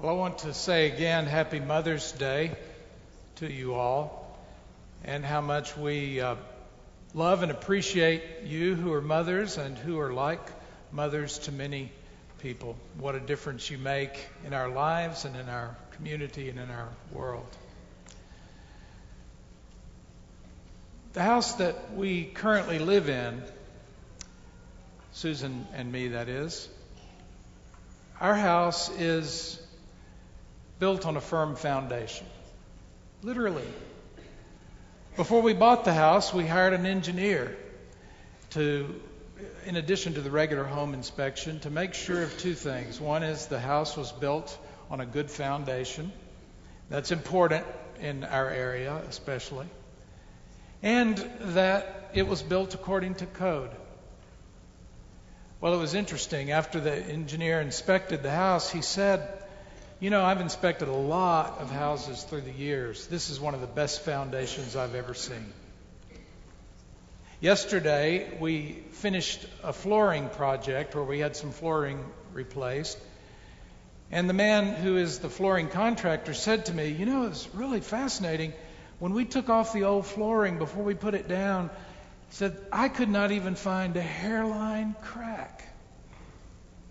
Well, I want to say again, Happy Mother's Day to you all, and how much we love and appreciate you who are mothers and who are like mothers to many people. What a difference you make in our lives and in our community and in our world. The house that we currently live in, Susan and me, that is, our house is built on a firm foundation. Literally. Before we bought the house, we hired an engineer to, in addition to the regular home inspection, to make sure of two things. One is the house was built on a good foundation. That's important in our area, especially. And that it was built according to code. Well, it was interesting. After the engineer inspected the house, he said, "You know, I've inspected a lot of houses through the years. This is one of the best foundations I've ever seen." Yesterday, we finished a flooring project where we had some flooring replaced. And the man who is the flooring contractor said to me, "You know, it's really fascinating. When we took off the old flooring before we put it down," he said, "I could not even find a hairline crack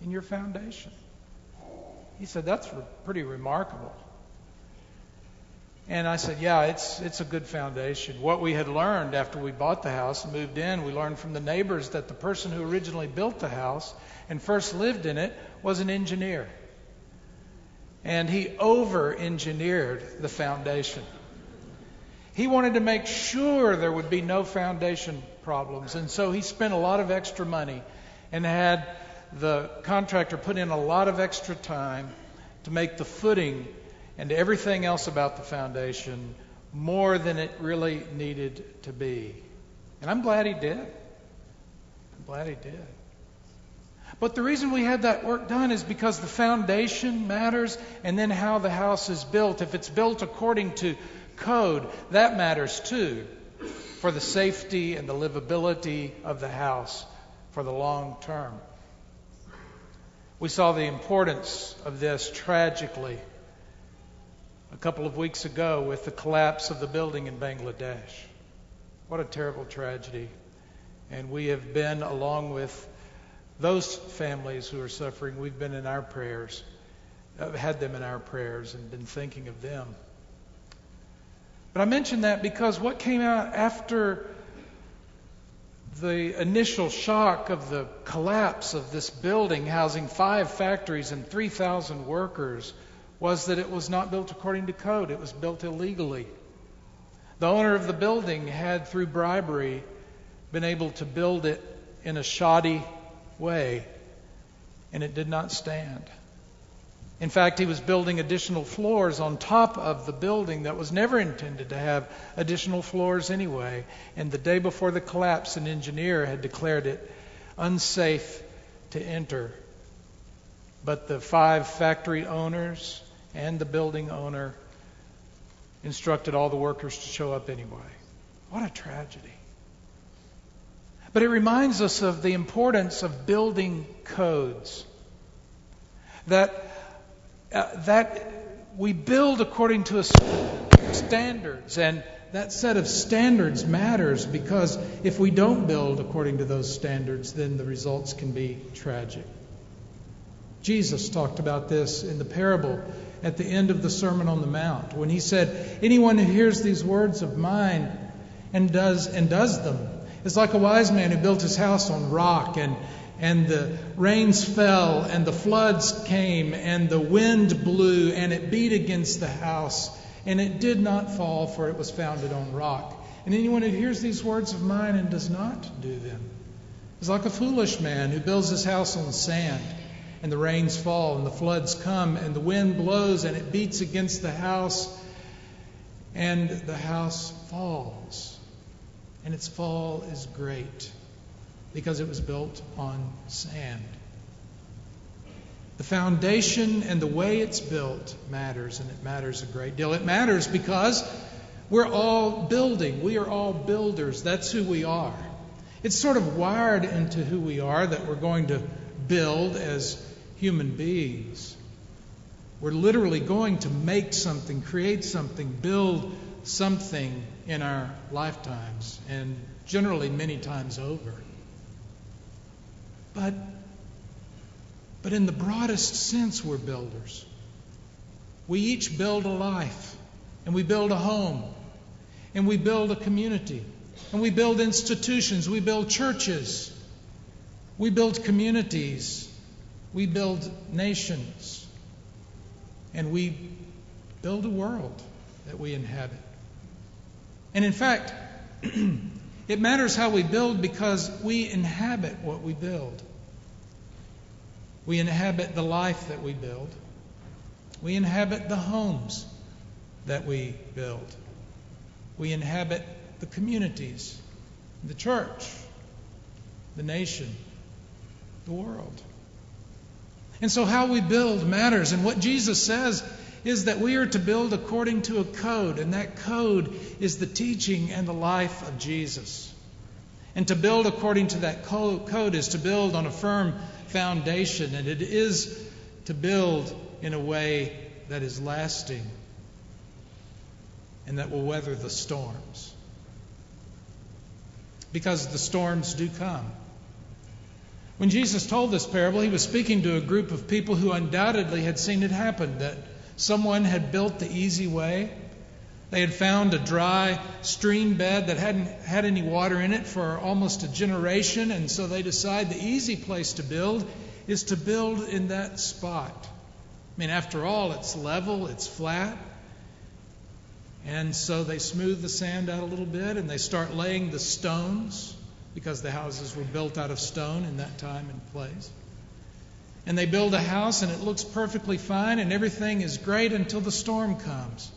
in your foundation." He said, "That's pretty remarkable." And I said, "Yeah, it's a good foundation." What we had learned after we bought the house and moved in, we learned from the neighbors that the person who originally built the house and first lived in it was an engineer. And he over-engineered the foundation. He wanted to make sure there would be no foundation problems. And so he spent a lot of extra money and had the contractor put in a lot of extra time to make the footing and everything else about the foundation more than it really needed to be. And I'm glad he did. I'm glad he did. But the reason we had that work done is because the foundation matters, and then how the house is built. If it's built according to code, that matters too, for the safety and the livability of the house for the long term. We saw the importance of this tragically a couple of weeks ago with the collapse of the building in Bangladesh. What a terrible tragedy. And we have been, along with those families who are suffering, we've been in our prayers, had them in our prayers and been thinking of them. But I mention that because what came out after the initial shock of the collapse of this building housing 5 factories and 3,000 workers was that it was not built according to code. It was built illegally. The owner of the building had, through bribery, been able to build it in a shoddy way, and it did not stand. In fact, he was building additional floors on top of the building that was never intended to have additional floors anyway. And the day before the collapse, an engineer had declared it unsafe to enter. But the 5 factory owners and the building owner instructed all the workers to show up anyway. What a tragedy. But it reminds us of the importance of building codes. That we build according to a set of standards, and that set of standards matters, because if we don't build according to those standards, then the results can be tragic. Jesus talked about this in the parable at the end of the Sermon on the Mount, when he said, "Anyone who hears these words of mine and does them is like a wise man who built his house on rock, and the rains fell, and the floods came, and the wind blew, and it beat against the house, and it did not fall, for it was founded on rock. And anyone who hears these words of mine and does not do them is like a foolish man who builds his house on sand, and the rains fall, and the floods come, and the wind blows, and it beats against the house, and the house falls. And its fall is great, because it was built on sand." The foundation and the way it's built matters, and it matters a great deal. It matters because we're all building. We are all builders. That's who we are. It's sort of wired into who we are that we're going to build as human beings. We're literally going to make something, create something, build something in our lifetimes, and generally many times over. But in the broadest sense, we're builders. We each build a life, and we build a home, and we build a community, and we build institutions, we build churches, we build communities, we build nations. And we build a world that we inhabit. And in fact, it matters how we build because we inhabit what we build. We inhabit the life that we build. We inhabit the homes that we build. We inhabit the communities, the church, the nation, the world. And so how we build matters. And what Jesus says is that we are to build according to a code. And that code is the teaching and the life of Jesus. And to build according to that code is to build on a firm foundation. And it is to build in a way that is lasting and that will weather the storms. Because the storms do come. When Jesus told this parable, he was speaking to a group of people who undoubtedly had seen it happen, that someone had built the easy way. They had found a dry stream bed that hadn't had any water in it for almost a generation, and so they decide the easy place to build is to build in that spot. I mean, after all, it's level, it's flat. And so they smooth the sand out a little bit, and they start laying the stones, because the houses were built out of stone in that time and place. And they build a house, and it looks perfectly fine, and everything is great until the storm comes.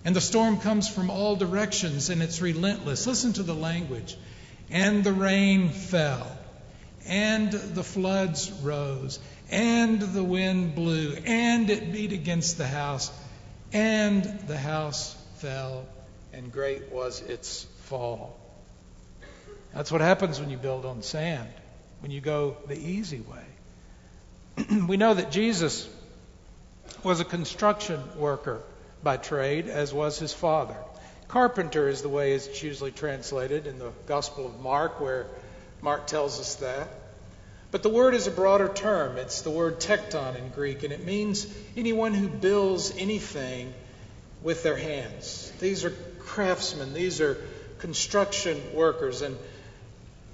And the storm comes from all directions, and it's relentless. Listen to the language. And the rain fell, and the floods rose, and the wind blew, and it beat against the house, and the house fell, and great was its fall. That's what happens when you build on sand, when you go the easy way. We know that Jesus was a construction worker by trade, as was his father. Carpenter is the way it's usually translated in the Gospel of Mark, where Mark tells us that. But the word is a broader term. It's the word tekton in Greek, and it means anyone who builds anything with their hands. These are craftsmen. These are construction workers.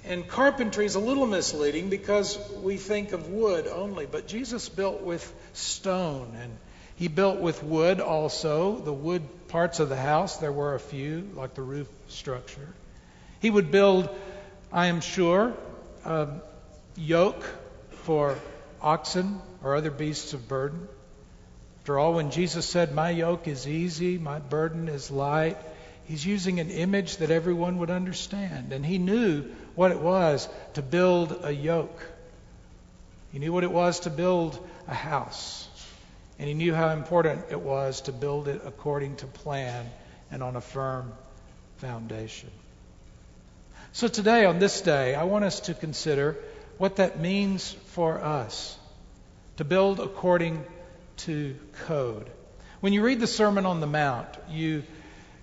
And carpentry is a little misleading because we think of wood only, but Jesus built with stone, and he built with wood also. The wood parts of the house, there were a few, like the roof structure. He would build, I am sure, a yoke for oxen or other beasts of burden. After all, when Jesus said, "My yoke is easy, my burden is light," he's using an image that everyone would understand. And he knew what it was to build a yoke. He knew what it was to build a house. And he knew how important it was to build it according to plan and on a firm foundation. So today, on this day, I want us to consider what that means for us to build according to code. When you read the Sermon on the Mount, you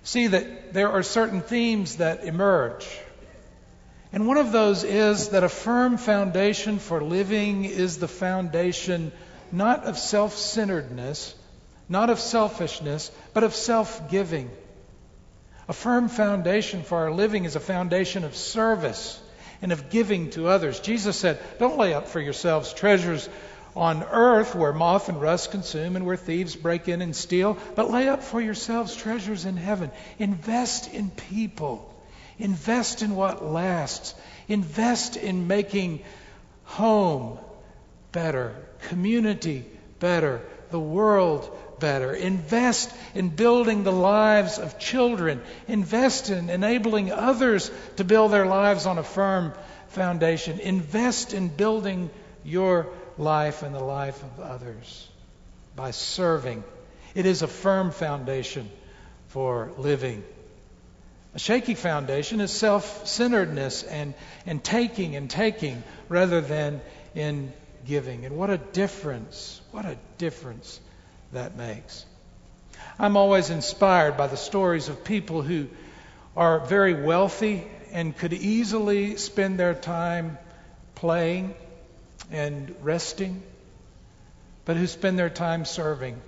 see that there are certain themes that emerge. And one of those is that a firm foundation for living is the foundation not of self-centeredness, not of selfishness, but of self-giving. A firm foundation for our living is a foundation of service and of giving to others. Jesus said, "Don't lay up for yourselves treasures on earth where moth and rust consume and where thieves break in and steal, but lay up for yourselves treasures in heaven." Invest in people. Invest in what lasts. Invest in making home better, community better, the world better. Invest in building the lives of children. Invest in enabling others to build their lives on a firm foundation. Invest in building your life and the life of others by serving. It is a firm foundation for living. A shaky foundation is self-centeredness and taking rather than in giving. And what a difference that makes. I'm always inspired by the stories of people who are very wealthy and could easily spend their time playing and resting, but who spend their time serving.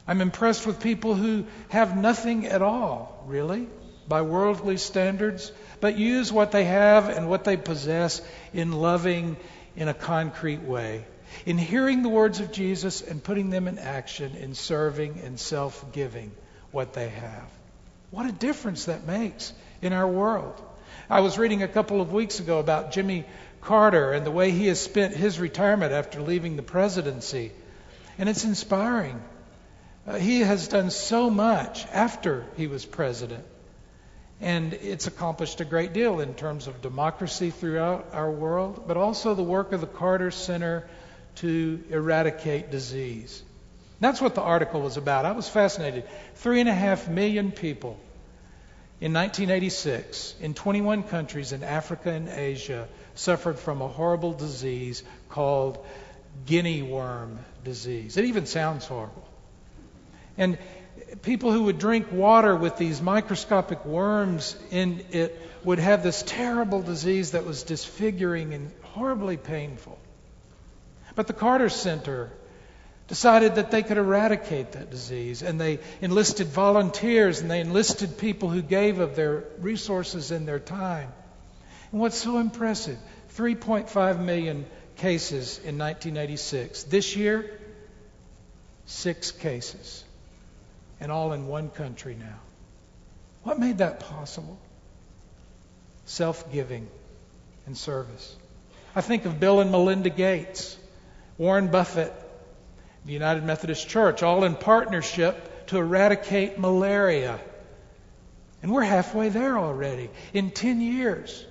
I'm impressed with people who have nothing at all, really, by worldly standards, but use what they have and what they possess in loving in a concrete way, in hearing the words of Jesus and putting them in action, in serving and self-giving what they have. What a difference that makes in our world. I was reading a couple of weeks ago about Jimmy Carter and the way he has spent his retirement after leaving the presidency. And it's inspiring. He has done so much after he was president. And it's accomplished a great deal in terms of democracy throughout our world, but also the work of the Carter Center to eradicate disease. That's what the article was about. I was fascinated. 3.5 million people in 1986 in 21 countries in Africa and Asia suffered from a horrible disease called guinea worm disease. It even sounds horrible. And people who would drink water with these microscopic worms in it would have this terrible disease that was disfiguring and horribly painful. But the Carter Center decided that they could eradicate that disease, and they enlisted volunteers, and they enlisted people who gave of their resources and their time. And what's so impressive, 3.5 million cases in 1986. This year, 6 cases. And all in one country now. What made that possible? Self-giving and service. I think of Bill and Melinda Gates, Warren Buffett, the United Methodist Church, all in partnership to eradicate malaria. And we're halfway there already in 10 years.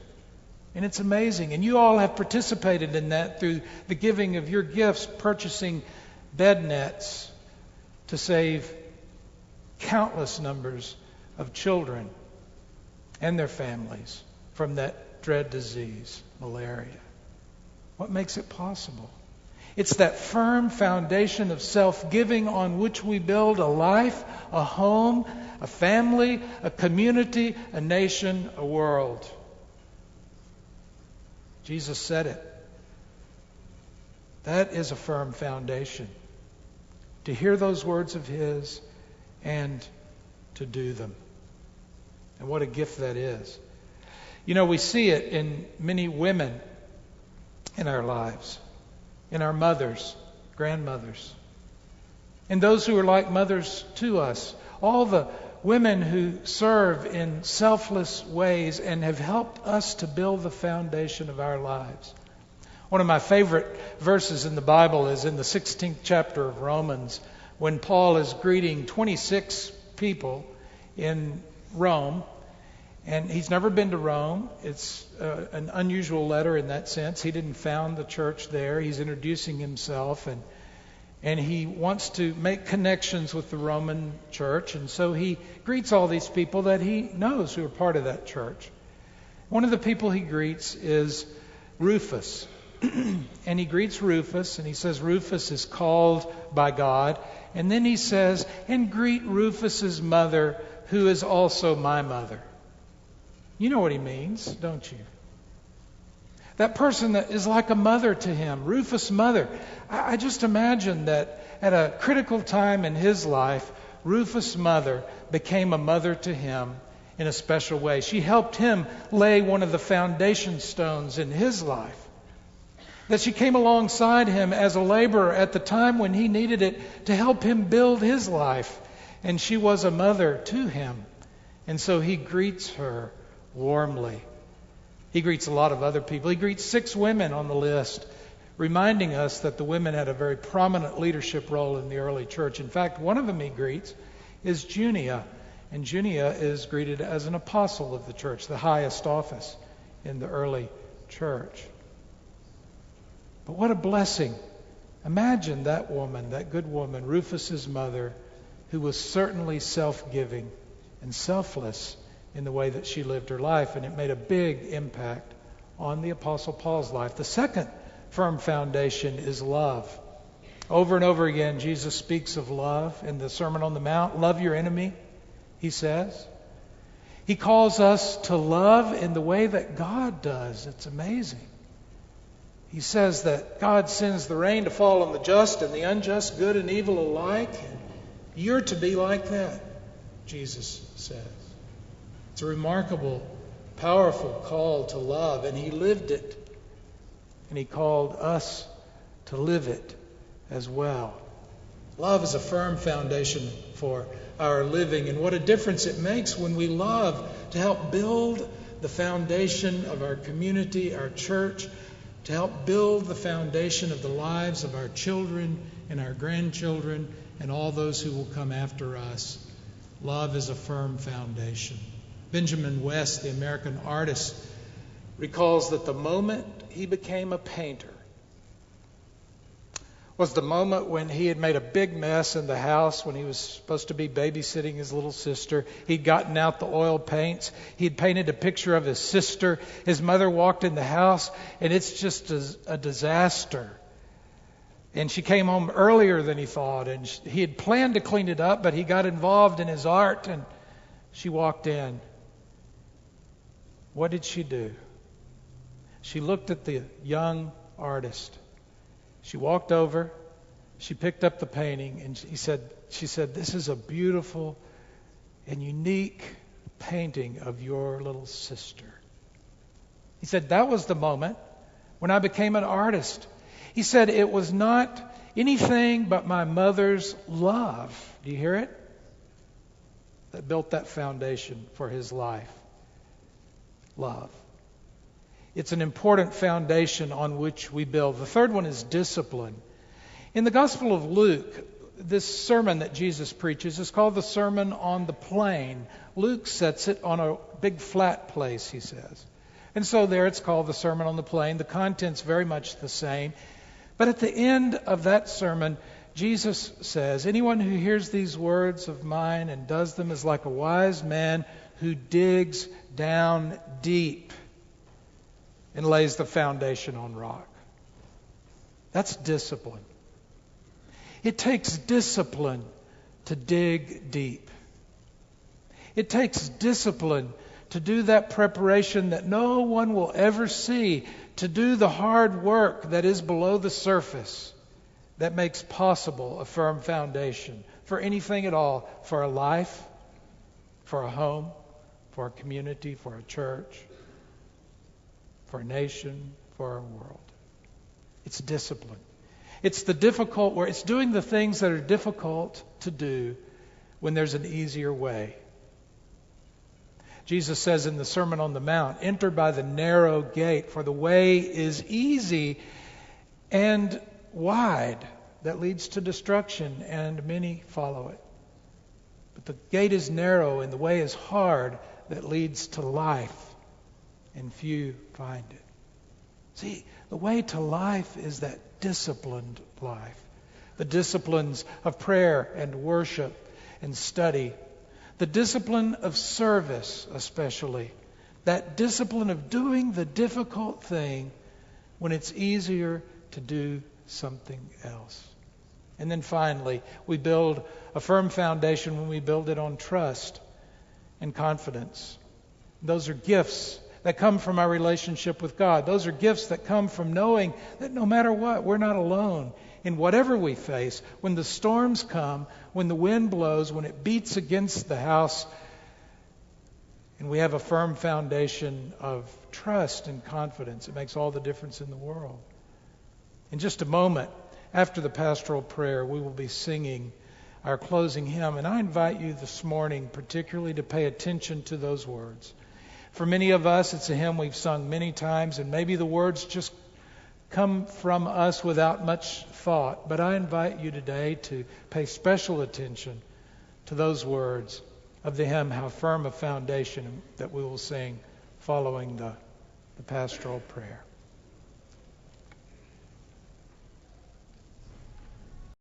And it's amazing. And you all have participated in that through the giving of your gifts, purchasing bed nets to save countless numbers of children and their families from that dread disease, malaria. What makes it possible? It's that firm foundation of self-giving on which we build a life, a home, a family, a community, a nation, a world. Jesus said it. That is a firm foundation. To hear those words of His and to do them. And what a gift that is. You know, we see it in many women in our lives, in our mothers, grandmothers, and those who are like mothers to us. All the women who serve in selfless ways and have helped us to build the foundation of our lives. One of my favorite verses in the Bible is in the 16th chapter of Romans, when Paul is greeting 26 people in Rome. And he's never been to Rome. It's an unusual letter in that sense. He didn't found the church there. He's introducing himself, and he wants to make connections with the Roman church. And so he greets all these people that he knows who are part of that church. One of the people he greets is Rufus. And he greets Rufus, and he says Rufus is called by God. And then he says, and greet Rufus's mother, who is also my mother. You know what he means, don't you? That person that is like a mother to him, Rufus' mother. I just imagine that at a critical time in his life, Rufus' mother became a mother to him in a special way. She helped him lay one of the foundation stones in his life. That she came alongside him as a laborer at the time when he needed it to help him build his life. And she was a mother to him. And so he greets her warmly. He greets a lot of other people. He greets 6 women on the list, reminding us that the women had a very prominent leadership role in the early church. In fact, one of them he greets is Junia. And Junia is greeted as an apostle of the church, the highest office in the early church. But what a blessing. Imagine that woman, that good woman, Rufus's mother, who was certainly self-giving and selfless in the way that she lived her life, and it made a big impact on the Apostle Paul's life. The second firm foundation is love. Over and over again, Jesus speaks of love in the Sermon on the Mount. Love your enemy, he says. He calls us to love in the way that God does. It's amazing. He says that God sends the rain to fall on the just and the unjust, good and evil alike. And you're to be like that, Jesus says. It's a remarkable, powerful call to love, and he lived it. And he called us to live it as well. Love is a firm foundation for our living, and what a difference it makes when we love to help build the foundation of our community, our church, to help build the foundation of the lives of our children and our grandchildren and all those who will come after us. Love is a firm foundation. Benjamin West, the American artist, recalls that the moment he became a painter was the moment when he had made a big mess in the house when he was supposed to be babysitting his little sister. He'd gotten out the oil paints. He'd painted a picture of his sister. His mother walked in the house, and it's just a disaster. And she came home earlier than he thought, and he had planned to clean it up, but he got involved in his art, and she walked in. What did she do? She looked at the young artist. She walked over, she picked up the painting, and she said, "This is a beautiful and unique painting of your little sister." He said, "That was the moment when I became an artist." He said, "It was not anything but my mother's love." Do you hear it? That built that foundation for his life. Love. It's an important foundation on which we build. The third one is discipline. In the Gospel of Luke, this sermon that Jesus preaches is called the Sermon on the Plain. Luke sets it on a big flat place, he says. And so there it's called the Sermon on the Plain. The content's very much the same. But at the end of that sermon, Jesus says, "Anyone who hears these words of mine and does them is like a wise man who digs down deep and lays the foundation on rock." That's discipline. It takes discipline to dig deep. It takes discipline to do that preparation that no one will ever see, to do the hard work that is below the surface that makes possible a firm foundation for anything at all, for a life, for a home, for a community, for a church, for a nation, for our world. It's discipline. It's the difficult work. It's doing the things that are difficult to do when there's an easier way. Jesus says in the Sermon on the Mount, "Enter by the narrow gate, for the way is easy and wide that leads to destruction, and many follow it. But the gate is narrow and the way is hard that leads to life, and few find it." See, the way to life is that disciplined life. The disciplines of prayer and worship and study. The discipline of service especially. That discipline of doing the difficult thing when it's easier to do something else. And then finally, we build a firm foundation when we build it on trust and confidence. Those are gifts that come from our relationship with God. Those are gifts that come from knowing that no matter what, we're not alone in whatever we face. When the storms come, when the wind blows, when it beats against the house, and we have a firm foundation of trust and confidence, it makes all the difference in the world. In just a moment, after the pastoral prayer, we will be singing our closing hymn, and I invite you this morning particularly to pay attention to those words. For many of us, it's a hymn we've sung many times, and maybe the words just come from us without much thought. But I invite you today to pay special attention to those words of the hymn, "How Firm a Foundation," that we will sing following the pastoral prayer.